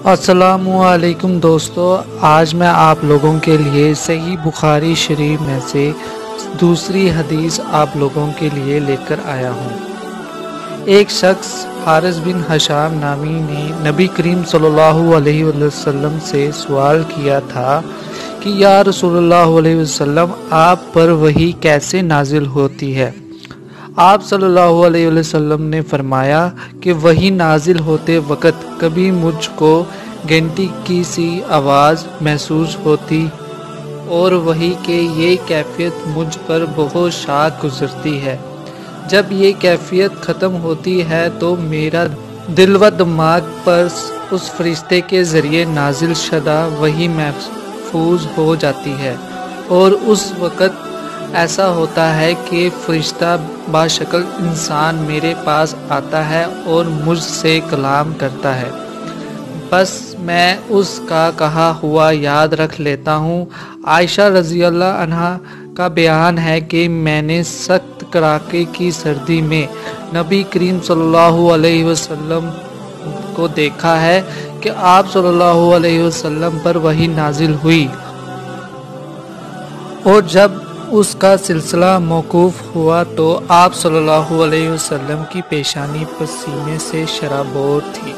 السلام علیکم دوستو، آج میں آپ لوگوں کے لیے صحیح بخاری شریف میں سے دوسری حدیث آپ لوگوں کے لیے لے کر آیا ہوں۔ ایک شخص حارث بن حشام نامی نے نبی کریم صلی اللہ علیہ وسلم سے سوال کیا تھا کہ یا رسول اللہ علیہ وسلم، آپ پر وحی کیسے نازل ہوتی ہے؟ آپ صلی اللہ علیہ وسلم نے فرمایا کہ وحی نازل ہوتے وقت کبھی مجھ کو گھنٹی کی سی آواز محسوس ہوتی اور وحی کہ یہ کیفیت مجھ پر بہت شاد گزرتی ہے۔ جب یہ کیفیت ختم ہوتی ہے تو میرا دل و دماغ پر اس فرشتے کے ذریعے نازل شدہ وحی محفوظ ہو جاتی ہے، اور اس وقت ایسا ہوتا ہے کہ فرشتہ باشکل انسان میرے پاس آتا ہے اور مجھ سے کلام کرتا ہے، بس میں اس کا کہا ہوا یاد رکھ لیتا ہوں۔ عائشہ رضی اللہ عنہا کا بیان ہے کہ میں نے سخت کڑاکے کی سردی میں نبی کریم صلی اللہ علیہ وسلم کو دیکھا ہے کہ آپ صلی اللہ علیہ وسلم پر وحی نازل ہوئی، اور جب اس کا سلسلہ موقوف ہوا تو آپ صلی اللہ علیہ وسلم کی پیشانی پسینے سے شرابور تھی۔